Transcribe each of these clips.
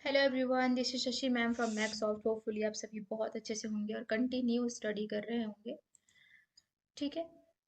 Hello everyone, this is Shashi ma'am from Maxsoft. Hopefully आप सभी बहुत अच्छे से होंगे और कंटिन्यू स्टडी कर रहे होंगे। ठीक है।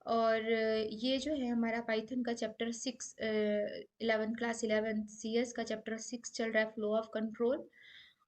और ये जो है हमारा पाइथन का चैप्टर 6, 11 क्लास 11 सीएस का चैप्टर 6 चल रहा है, फ्लो ऑफ कंट्रोल।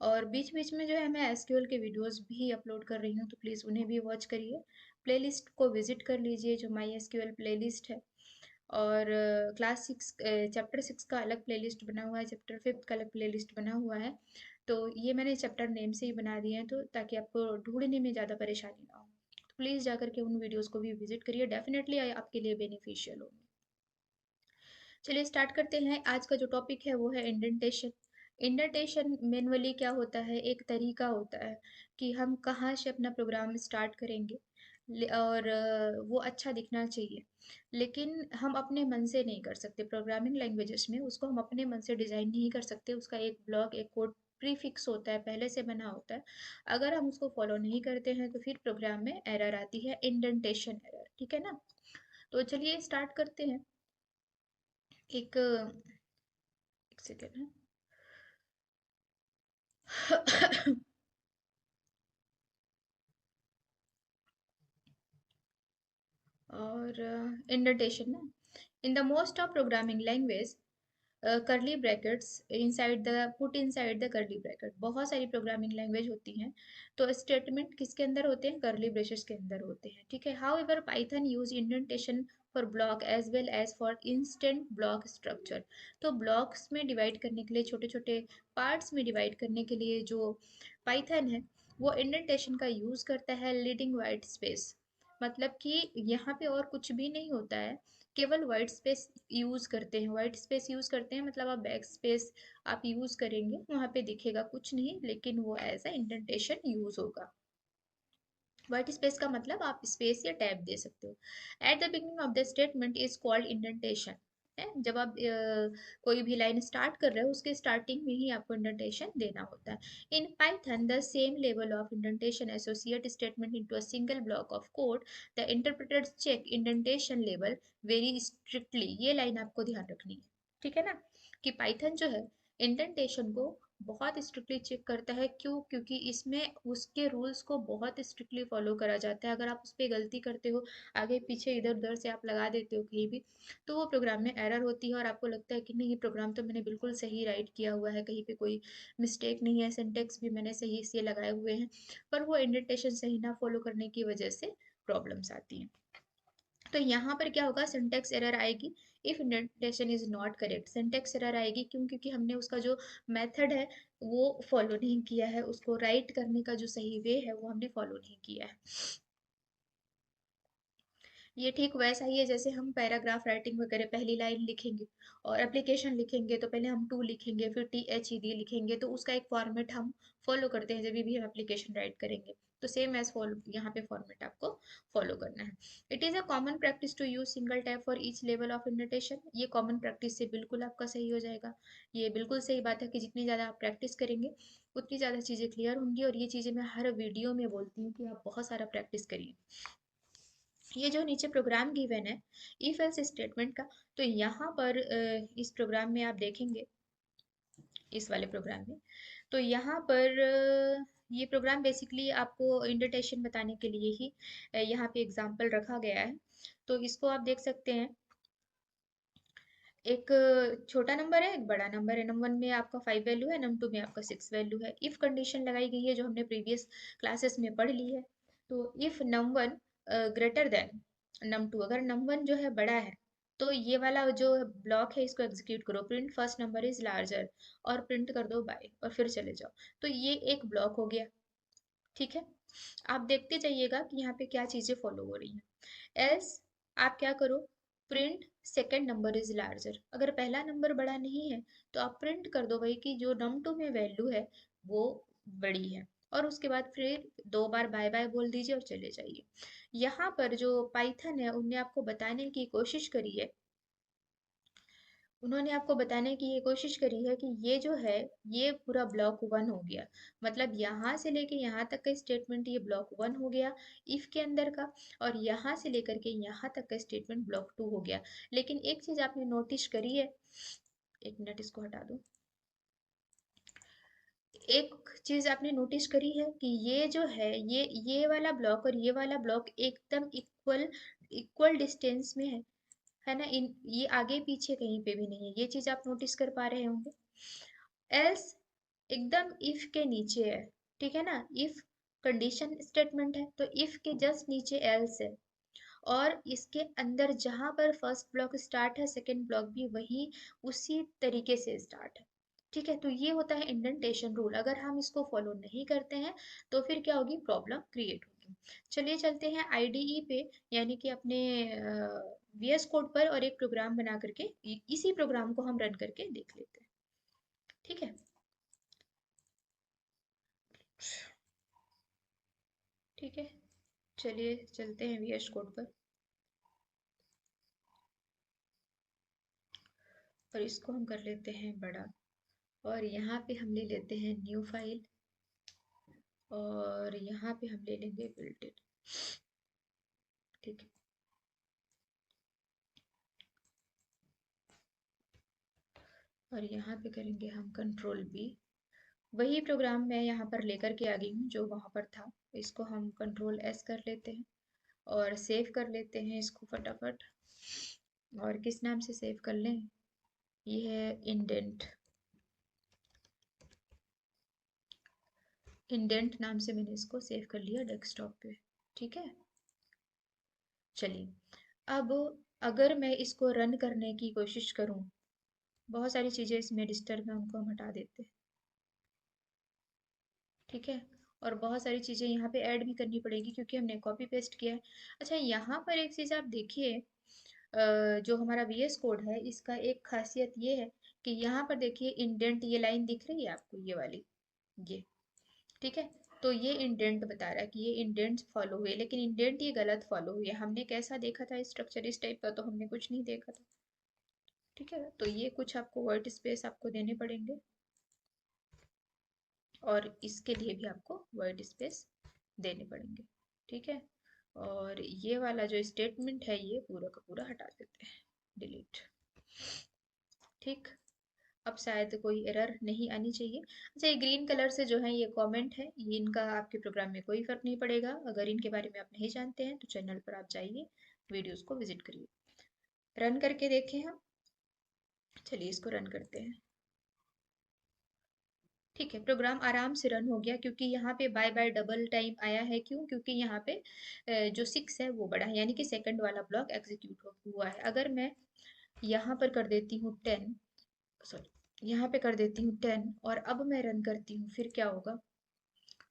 और बीच बीच में जो है मैं एसक्यूएल के वीडियोस भी अपलोड कर रही हूँ, तो प्लीज़ उन्हें भी वॉच करिए। प्लेलिस्ट को विजिट कर लीजिए, जो माई एसक्यूएल प्लेलिस्ट है। और क्लास 6 चैप्टर 6 का अलग प्लेलिस्ट बना हुआ है, चैप्टर 5 का अलग प्लेलिस्ट बना हुआ है। तो ये मैंने चैप्टर नेम से ही बना दिए हैं, तो ताकि आपको ढूंढने में ज़्यादा परेशानी ना हो। तो प्लीज़ जा करके उन वीडियोस को भी विजिट करिए, डेफिनेटली आपके लिए बेनिफिशियल होंगे। चलिए स्टार्ट करते हैं। आज का जो टॉपिक है वो है इंडेंटेशन। इंडेंटेशन मैनुअली क्या होता है, एक तरीका होता है कि हम कहाँ से अपना प्रोग्राम स्टार्ट करेंगे। और वो अच्छा दिखना चाहिए, लेकिन हम अपने मन से नहीं कर सकते। प्रोग्रामिंग लैंग्वेजेस में उसको हम अपने मन से डिज़ाइन नहीं कर सकते। उसका एक ब्लॉक, एक कोड प्रीफिक्स होता है, पहले से बना होता है। अगर हम उसको फॉलो नहीं करते हैं तो फिर प्रोग्राम में एरर आती है, इंडेंटेशन एरर। ठीक है ना। तो चलिए स्टार्ट करते हैं। एक एक सेकेंड है। और इंडेंटेशन ना, in the most of programming language करली brackets inside the put inside the करली ब्रैकेट। बहुत सारी प्रोग्रामिंग लैंग्वेज होती हैं, तो स्टेटमेंट किसके अंदर होते हैं, करली ब्रेसेस के अंदर होते हैं। ठीक है। However Python use indentation for block as well as for instant block structure. तो ब्लॉक्स में डिवाइड करने के लिए, छोटे छोटे पार्ट्स में डिवाइड करने के लिए जो पाइथन है वो इंडेंटेशन का यूज करता है। लीडिंग वाइट स्पेस, मतलब कि यहाँ पे और कुछ भी नहीं होता है, केवल वाइट स्पेस यूज करते हैं। वाइट स्पेस यूज करते हैं मतलब आप बैक स्पेस आप यूज करेंगे, वहां पे दिखेगा कुछ नहीं, लेकिन वो एज अ इंडेंटेशन यूज होगा। वाइट स्पेस का मतलब आप स्पेस या टैब दे सकते हो। At the beginning of the statement is called indentation. है, जब आप कोई भी लाइन स्टार्ट कर रहे हो उसके स्टार्टिंग में ही आपको इंडेंटेशन देना होता है। In Python the same level of indentation associate statement into a single block of code. The interpreters check indentation level very strictly. ये लाइन आपको ध्यान रखनी है। ठीक है ना, कि पाइथन जो है इंडेंटेशन को बहुत स्ट्रिक्टली चेक करता है। क्यों? क्योंकि इसमें उसके रूल्स को बहुत स्ट्रिक्टली फॉलो करा जाता है। अगर आप उस पर गलती करते हो, आगे पीछे इधर उधर से आप लगा देते हो कहीं भी, तो वो प्रोग्राम में एरर होती है और आपको लगता है कि नहीं, ये प्रोग्राम तो मैंने बिल्कुल सही राइट किया हुआ है, कहीं पे कोई मिस्टेक नहीं है, सिंटेक्स भी मैंने सही से लगाए हुए हैं, पर वो इंडेंटेशन सही ना फॉलो करने की वजह से प्रॉब्लम्स आती हैं। तो यहाँ पर क्या होगा, सिंटेक्स एरर आएगी if indentation is not correct. Syntax error आएगी क्यों? क्योंकि हमने उसका जो मेथड है वो फॉलो नहीं किया है, उसको राइट करने का जो सही वे है वो हमने फॉलो नहीं किया है। ये ठीक वैसा ही है जैसे हम पैराग्राफ राइटिंग वगैरह पहली लाइन लिखेंगे और एप्लीकेशन लिखेंगे तो पहले हम टू लिखेंगे, फिर THED लिखेंगे, तो उसका एक फॉर्मेट हम फॉलो करते हैं जब भी हम एप्लीकेशन राइट करेंगे। तो सेम एज फॉलो यहाँ पे फॉर्मेट आपको फॉलो करना है। It is a common practice to use single tab for each level of indentation. ये कॉमन प्रैक्टिस से बिल्कुल आपका सही हो जाएगा। ये बिल्कुल सही बात है कि जितनी ज़्यादा आप प्रैक्टिस करेंगे उतनी ज़्यादा चीज़ें क्लियर होंगी, और ये चीज़ें मैं हर वीडियो में बोलती हूँ कि आप बहुत सारा प्रैक्टिस करिए। ये जो नीचे प्रोग्राम गिवन है इफ एल्स स्टेटमेंट का, तो यहाँ पर इस प्रोग्राम में आप देखेंगे, इस वाले प्रोग्राम में, तो यहाँ पर ये प्रोग्राम बेसिकली आपको इंडेंटेशन बताने के लिए ही यहाँ पे एग्जांपल रखा गया है। तो इसको आप देख सकते हैं, एक छोटा नंबर है, एक बड़ा नंबर है। नंबर 1 में आपका 5 वैल्यू है, नंबर 2 में आपका 6 वैल्यू है। इफ कंडीशन लगाई गई है जो हमने प्रीवियस क्लासेस में पढ़ ली है। तो if number 1 greater than number 2, अगर नंबर 1 जो है बड़ा है, तो ये वाला जो ब्लॉक है इसको एग्जीक्यूट करो, print first number is larger, और प्रिंट कर दो बाय, और फिर चले जाओ। तो ये एक ब्लॉक हो गया। ठीक है। आप देखते जाइएगा कि यहाँ पे क्या चीजें फॉलो हो रही हैं। एल्स आप क्या करो, print second number is larger. अगर पहला नंबर बड़ा नहीं है तो आप प्रिंट कर दो भाई कि जो नम 2 में वैल्यू है वो बड़ी है, और उसके बाद फिर 2 बार बाय बाय बोल दीजिए और चले जाइए। यहाँ पर जो पाइथन है उनने आपको बताने की कोशिश करी है, उन्होंने आपको बताने की ये कोशिश करी है कि ये जो है ये पूरा ब्लॉक 1 हो गया। मतलब यहाँ से लेके यहाँ तक का स्टेटमेंट ये ब्लॉक 1 हो गया इफ के अंदर का, और यहाँ से लेकर के यहाँ तक का स्टेटमेंट ब्लॉक 2 हो गया। लेकिन एक चीज आपने नोटिस करी है, एक मिनट इसको हटा दूं। एक चीज आपने नोटिस करी है कि ये जो है, ये वाला ब्लॉक और ये वाला ब्लॉक एकदम इक्वल इक्वल डिस्टेंस में है ना? इन ये आगे पीछे कहीं पे भी नहीं है, ये चीज आप नोटिस कर पा रहे होंगे। एल्स एकदम इफ के नीचे है, ठीक है ना? इफ कंडीशन स्टेटमेंट है तो इफ के जस्ट नीचे एल्स है, और इसके अंदर जहां पर फर्स्ट ब्लॉक स्टार्ट है सेकंड ब्लॉक भी वही उसी तरीके से स्टार्ट है। ठीक है, तो ये होता है इंडेंटेशन रूल। अगर हम इसको फॉलो नहीं करते हैं तो फिर क्या होगी, प्रॉब्लम क्रिएट होगी। चलिए चलते हैं आईडीई पे, यानी कि अपने वीएस कोड पर, और एक प्रोग्राम बना करके इसी प्रोग्राम को हम रन करके देख लेते हैं। ठीक है, ठीक है, चलिए चलते हैं वीएस कोड पर, और इसको हम कर लेते हैं बड़ा, और यहाँ पे हम ले लेते हैं न्यू फाइल, और यहाँ पे हम ले लेंगे बिल्ट इन। ठीक है, और यहाँ पे करेंगे हम कंट्रोल बी। वही प्रोग्राम मैं यहाँ पर लेकर के आ गई हूँ जो वहाँ पर था। इसको हम कंट्रोल एस कर लेते हैं और सेव कर लेते हैं इसको फटाफट। और किस नाम से सेव कर लें, ये है इंडेंट, इंडेंट नाम से मैंने इसको सेव कर लिया डेस्कटॉप पे। ठीक है, चलिए अब अगर मैं इसको रन करने की कोशिश करूँ, बहुत सारी चीज़ें इसमें डिस्टर्ब है, उनको हम हटा देते हैं। ठीक है, और बहुत सारी चीज़ें यहाँ पे ऐड भी करनी पड़ेगी क्योंकि हमने कॉपी पेस्ट किया है। अच्छा, यहाँ पर एक चीज़ आप देखिए, जो हमारा वीएस कोड है इसका एक खासियत ये है कि यहाँ पर देखिए इंडेंट, ये लाइन दिख रही है आपको, ये वाली, ये, ठीक है? तो ये इंडेंट बता रहा है कि ये इंडेंट फॉलो हुए, लेकिन इंडेंट ये गलत फॉलो हुए। हमने कैसा देखा था स्ट्रक्चर इस टाइप का, तो हमने कुछ नहीं देखा था। ठीक है, तो ये कुछ आपको वर्ड स्पेस आपको देने पड़ेंगे, और इसके लिए भी आपको वर्ड स्पेस देने पड़ेंगे। ठीक है, और ये वाला जो स्टेटमेंट है ये पूरा का पूरा हटा देते हैं, डिलीट। ठीक, अब शायद कोई एरर नहीं आनी चाहिए। अच्छा, ये ग्रीन कलर से जो है ये कमेंट है, ये इनका आपके प्रोग्राम में कोई फर्क नहीं पड़ेगा। अगर इनके बारे में आप नहीं जानते हैं तो चैनल पर आप जाइए, वीडियोस को विजिट करिए। रन करके देखें हम, चलिए इसको रन करते हैं। ठीक है, प्रोग्राम आराम से रन हो गया, क्योंकि यहाँ पे बाय बाय डबल टाइम आया है। क्यों? क्योंकि यहाँ पे जो 6 है वो बड़ा है, यानी कि सेकंड वाला ब्लॉक एग्जीक्यूट हुआ है। अगर मैं यहाँ पर कर देती हूँ 10, सॉरी यहाँ पे कर देती हूँ 10, और अब मैं रन करती हूँ, फिर क्या होगा?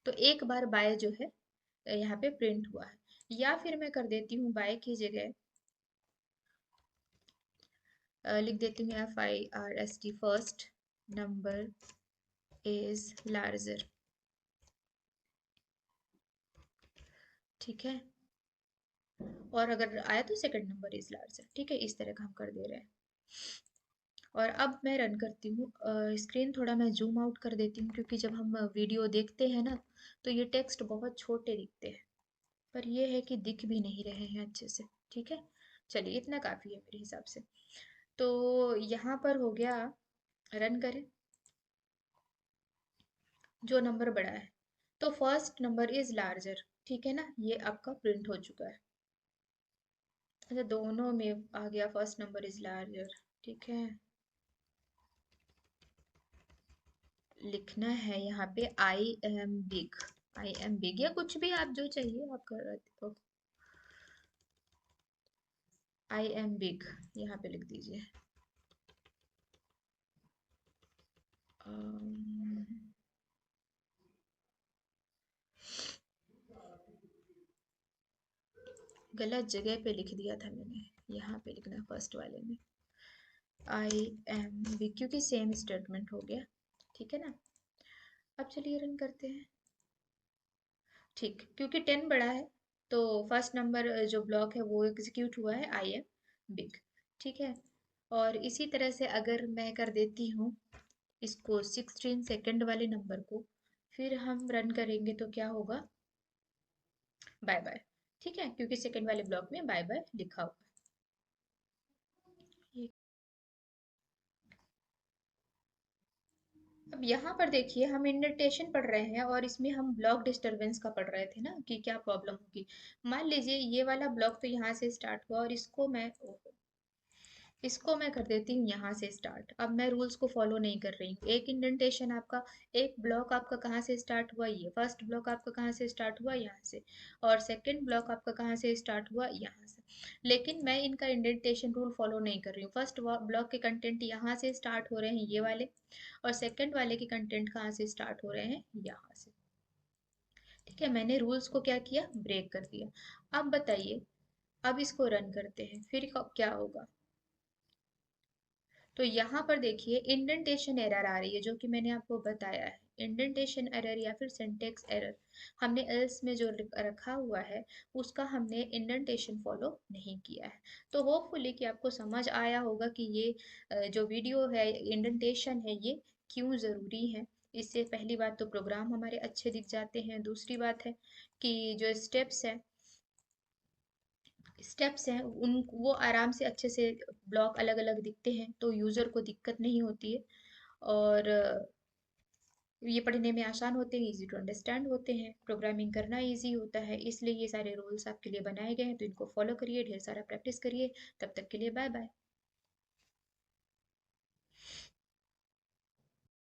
तो एक बार बाय जो है यहाँ पे प्रिंट हुआ है। या फिर मैं कर देती हूँ बाय की जगह लिख देती हूँ FIRST, first number is larger. ठीक है, और अगर आया तो सेकंड नंबर इज लार्जर। ठीक है, इस तरह का हम कर दे रहे हैं। और अब मैं रन करती हूँ, स्क्रीन थोड़ा मैं जूम आउट कर देती हूँ, क्योंकि जब हम वीडियो देखते हैं ना तो ये टेक्स्ट बहुत छोटे दिखते हैं, पर ये है कि दिख भी नहीं रहे हैं अच्छे से। ठीक है, चलिए इतना काफ़ी है मेरे हिसाब से। तो यहाँ पर हो गया, रन करें, जो नंबर बड़ा है, तो फर्स्ट नंबर इज लार्जर। ठीक है ना, ये आपका प्रिंट हो चुका है। अच्छा, दोनों में आ गया फर्स्ट नंबर इज लार्जर। ठीक है, लिखना है यहाँ पे I am big, I am big, या कुछ भी आप जो चाहिए आप कर रहे हो। आई एम बिग यहाँ पे लिख दीजिए। अम्म, गलत जगह पे लिख दिया था मैंने, यहाँ पे लिखना है फर्स्ट वाले में, आई एम बिग, क्योंकि सेम स्टेटमेंट हो गया। ठीक है ना, अब चलिए रन करते हैं। ठीक, क्योंकि 10 बड़ा है तो फर्स्ट नंबर जो ब्लॉक है वो एग्जीक्यूट हुआ है, आई एम बिग। ठीक है, और इसी तरह से अगर मैं कर देती हूँ इसको 16 सेकंड वाले नंबर को, फिर हम रन करेंगे तो क्या होगा, बाय बाय। ठीक है, क्योंकि सेकंड वाले ब्लॉक में बाय बाय लिखा हुआ है। अब यहाँ पर देखिए हम इंडेंटेशन पढ़ रहे हैं और इसमें हम ब्लॉक डिस्टरबेंस का पढ़ रहे थे ना कि क्या प्रॉब्लम होगी। मान लीजिए ये वाला ब्लॉक तो यहाँ से स्टार्ट हुआ और इसको मैं कर देती हूँ यहाँ से स्टार्ट। अब मैं रूल्स को फॉलो नहीं कर रही हूँ। एक इंडेंटेशन आपका, एक ब्लॉक आपका कहाँ से स्टार्ट हुआ, ये फर्स्ट ब्लॉक आपका कहाँ से स्टार्ट हुआ, यहाँ से। और सेकंड ब्लॉक आपका कहाँ से स्टार्ट हुआ, यहाँ से। लेकिन मैं इनका इंडेंटेशन रूल फॉलो नहीं कर रही हूँ। फर्स्ट ब्लॉक के कंटेंट यहाँ से स्टार्ट हो रहे हैं, ये वाले। और सेकंड वाले के कंटेंट कहाँ से स्टार्ट हो रहे हैं, यहाँ से। ठीक है, मैंने रूल्स को क्या किया, ब्रेक कर दिया। अब बताइए, अब इसको रन करते हैं, फिर क्या होगा। तो यहाँ पर देखिए इंडेंटेशन एरर आ रही है, जो कि मैंने आपको बताया है। इंडेंटेशन एरर या फिर सिंटेक्स एरर, हमने एल्स में जो रखा हुआ है उसका हमने इंडेंटेशन फॉलो नहीं किया है। तो होपफुली कि आपको समझ आया होगा कि ये जो वीडियो है, इंडेंटेशन है, ये क्यों ज़रूरी है। इससे पहली बात तो प्रोग्राम हमारे अच्छे दिख जाते हैं। दूसरी बात है कि जो स्टेप्स हैं उन वो आराम से अच्छे से ब्लॉक अलग अलग दिखते हैं, तो यूज़र को दिक्कत नहीं होती है। और ये पढ़ने में आसान होते हैं, इजी टू अंडरस्टैंड होते हैं, प्रोग्रामिंग करना इजी होता है। इसलिए ये सारे रूल्स आपके लिए बनाए गए हैं, तो इनको फॉलो करिए, ढेर सारा प्रैक्टिस करिए। तब तक के लिए बाय बाय।